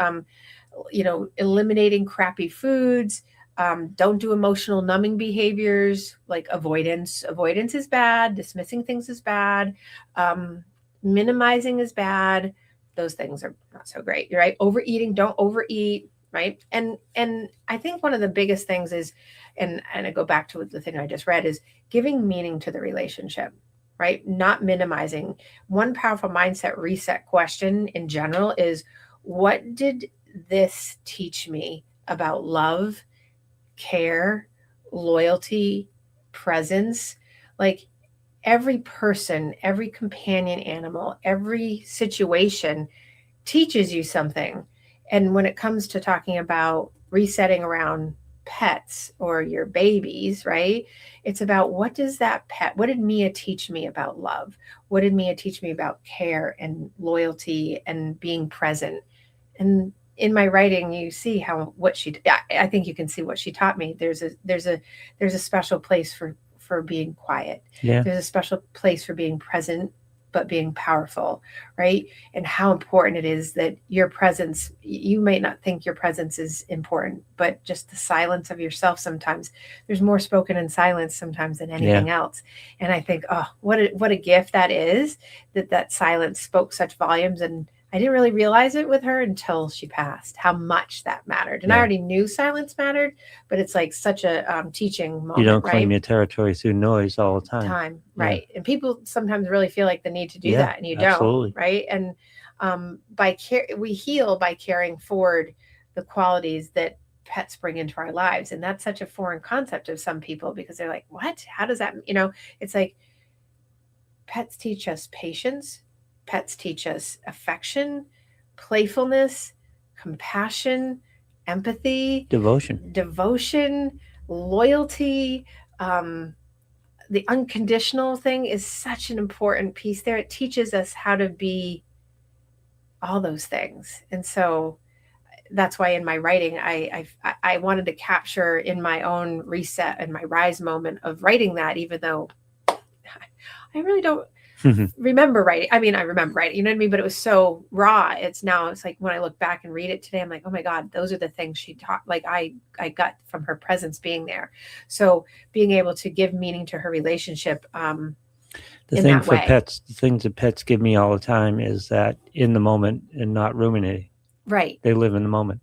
Eliminating crappy foods. Don't do emotional numbing behaviors like avoidance. Avoidance is bad. Dismissing things is bad. Minimizing is bad. Those things are not so great. You're right. Overeating, don't overeat. Right. And I think one of the biggest things is, and I go back to the thing I just read, is giving meaning to the relationship, right? Not minimizing. One powerful mindset reset question in general is, what did this teach me about love, care, loyalty, presence? Like every person, every companion animal, every situation teaches you something. And when it comes to talking about resetting around pets or your babies, right? It's about, what did Mia teach me about love? What did Mia teach me about care and loyalty and being present? And in my writing, you see I think you can see what she taught me. There's a special place for being quiet. Yeah. There's a special place for being present, but being powerful, right? And how important it is that your presence, you might not think your presence is important, but just the silence of yourself, sometimes there's more spoken in silence sometimes than anything else. And I think, oh, what a gift that is, that silence spoke such volumes. And I didn't really realize it with her until she passed, how much that mattered. And I already knew silence mattered, but it's like such a teaching moment. You don't claim your territory through noise all the time. Right. And people sometimes really feel like the need to do that, and you absolutely. don't, right? And we heal by carrying forward the qualities that pets bring into our lives. And that's such a foreign concept of some people, because they're like, what? How does that, it's like, pets teach us patience. Pets teach us affection, playfulness, compassion, empathy, devotion, loyalty. The unconditional thing is such an important piece there. It teaches us how to be all those things. And so that's why in my writing, I wanted to capture in my own reset and my rise moment of writing that, even though I really don't remember writing. I mean, I remember writing, you know what I mean? But it was so raw. It's like when I look back and read it today, I'm like, oh my God, those are the things she taught. Like I got from her presence being there. So being able to give meaning to her relationship, the in thing that for way. pets, the things that pets give me all the time is that in the moment and not ruminating. Right. They live in the moment.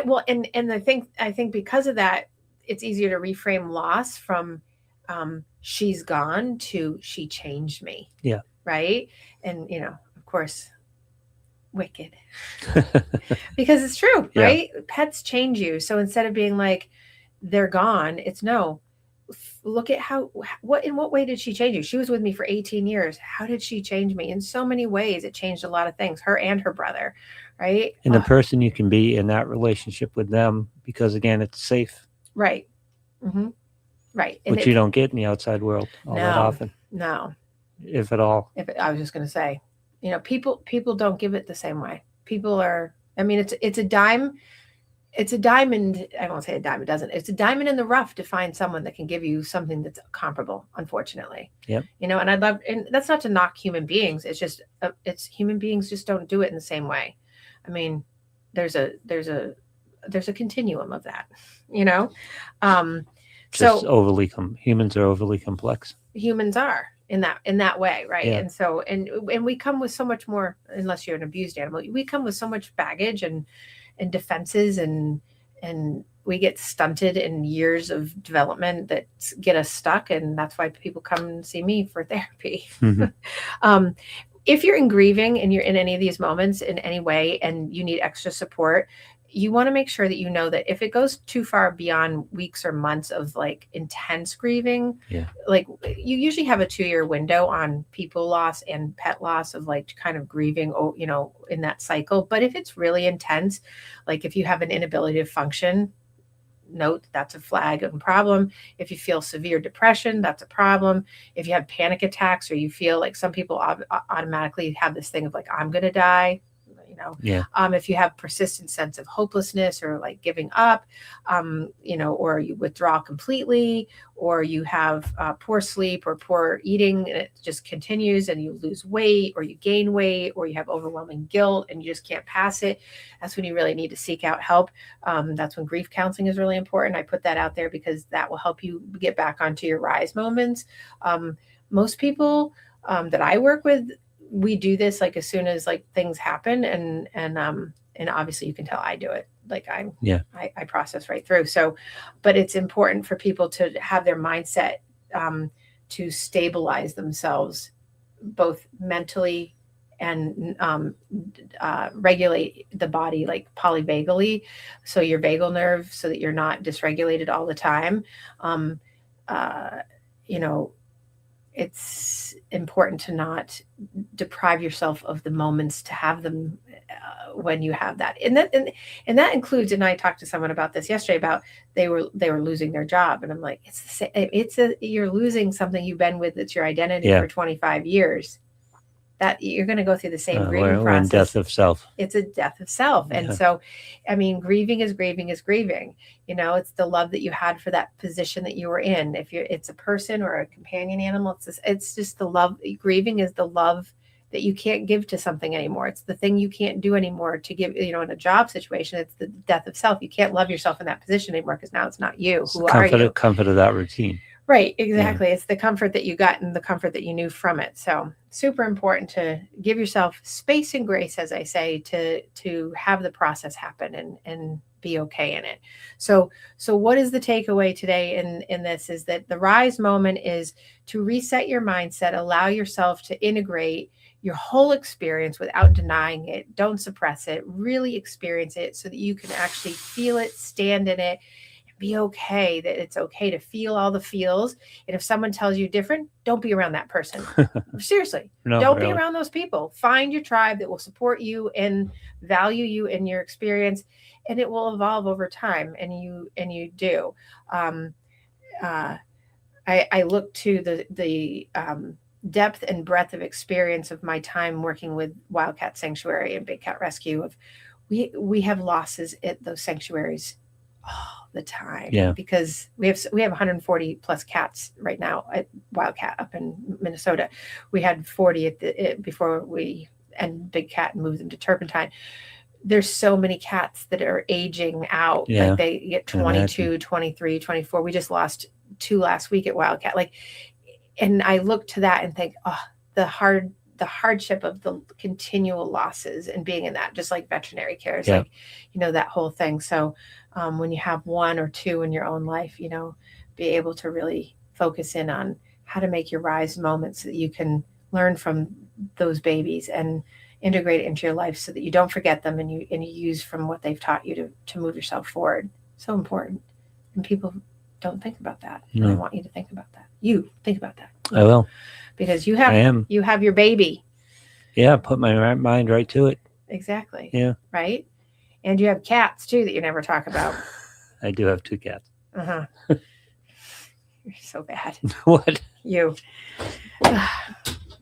Well, and I think because of that, it's easier to reframe loss from she's gone to she changed me. Yeah. Right. And of course, wicked. Because it's true, Yeah. right? Pets change you. So instead of being like they're gone, it's no. Look at in what way did she change you? She was with me for 18 years. How did she change me? In so many ways, it changed a lot of things, her and her brother, right? And the person you can be in that relationship with them, because again, it's safe. Right. Mm-hmm. Right. And Which you don't get in the outside world all that often. No. If at all. I was just going to say, people don't give it the same way. People are, I mean, it's a dime. It's a diamond. I won't say a dime. It doesn't. It's a diamond in the rough to find someone that can give you something that's comparable, unfortunately. Yep. And and that's not to knock human beings. It's just, it's human beings just don't do it in the same way. I mean, there's a continuum of that, Just so humans are overly complex. Humans are in that way, right? Yeah. And so and we come with so much more, unless you're an abused animal, we come with so much baggage and defenses, and we get stunted in years of development that get us stuck, and that's why people come and see me for therapy. Mm-hmm. If you're in grieving and you're in any of these moments in any way and you need extra support, you want to make sure that you know that if it goes too far beyond weeks or months of like intense grieving, like you usually have a 2-year window on people loss and pet loss of like kind of grieving, in that cycle. But if it's really intense, like if you have an inability to function, note that's a flag and problem. If you feel severe depression, that's a problem. If you have panic attacks, or you feel like some people automatically have this thing of like, I'm going to die, if you have persistent sense of hopelessness or like giving up, or you withdraw completely, or you have poor sleep or poor eating and it just continues, and you lose weight or you gain weight, or you have overwhelming guilt and you just can't pass it, that's when you really need to seek out help. That's when grief counseling is really important. I put that out there because that will help you get back onto your rise moments. Most people that I work with, we do this like as soon as like things happen, and obviously you can tell I do it. Like I process right through. So, but it's important for people to have their mindset to stabilize themselves, both mentally and regulate the body like polyvagally. So your vagal nerve, so that you're not dysregulated all the time. It's important to not deprive yourself of the moments to have them when you have that. And that includes, and I talked to someone about this yesterday, about they were losing their job. And I'm like, it's the same. You're losing something you've been with. It's your identity for 25 years. That you're going to go through the same grieving process. In death of self. It's a death of self. And so, I mean, grieving is grieving. It's the love that you had for that position that you were in. If it's a person or a companion animal, it's just the love. Grieving is the love that you can't give to something anymore. It's the thing you can't do anymore to give, in a job situation. It's the death of self. You can't love yourself in that position anymore because now it's not you. Who are you? Comfort of that routine. Right, exactly. Yeah. It's the comfort that you got and the comfort that you knew from it. So super important to give yourself space and grace, as I say, to have the process happen and be okay in it. So what is the takeaway today in this is that the rise moment is to reset your mindset, allow yourself to integrate your whole experience without denying it. Don't suppress it, really experience it so that you can actually feel it, stand in it, be okay, that it's okay to feel all the feels. And if someone tells you different, don't be around that person. Seriously, don't be around those people. Find your tribe that will support you and value you in your experience, and it will evolve over time. And you do. I look to the depth and breadth of experience of my time working with Wildcat Sanctuary and Big Cat Rescue of we have losses at those sanctuaries all the time. Yeah. Because we have 140 plus cats right now at Wildcat up in Minnesota. We had 40 before we and Big Cat moved them to Turpentine. There's so many cats that are aging out. Yeah. Like they get 22, 23, 24. We just lost 2 last week at Wildcat. Like, and I look to that and think, oh, the hardship of the continual losses and being in that, just like veterinary care is like, that whole thing. So when you have 1 or 2 in your own life, be able to really focus in on how to make your rise moments so that you can learn from those babies and integrate it into your life so that you don't forget them and you use from what they've taught you to move yourself forward. So important. And people don't think about that. No. I want you to think about that. You think about that. I will. Because you have your baby. Yeah, put my mind right to it. Exactly. Yeah. Right? And you have cats too that you never talk about. I do have 2 cats. Uh-huh. You're so bad. What? You.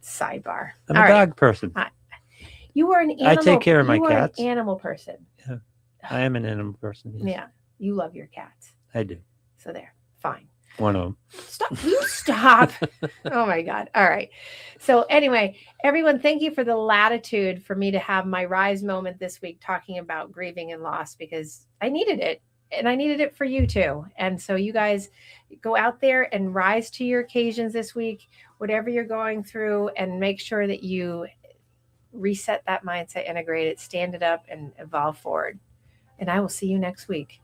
Sidebar. I'm a dog person. You are an animal. I take care of my cats. An animal person. Yeah. I am an animal person. Yes. Yeah. You love your cats. I do. So there. Fine. One of them. Stop. You stop. Oh my God. All right. So anyway, everyone, thank you for the latitude for me to have my rise moment this week talking about grieving and loss because I needed it. And I needed it for you too. And so you guys go out there and rise to your occasions this week, whatever you're going through, and make sure that you reset that mindset, integrate it, stand it up, and evolve forward. And I will see you next week.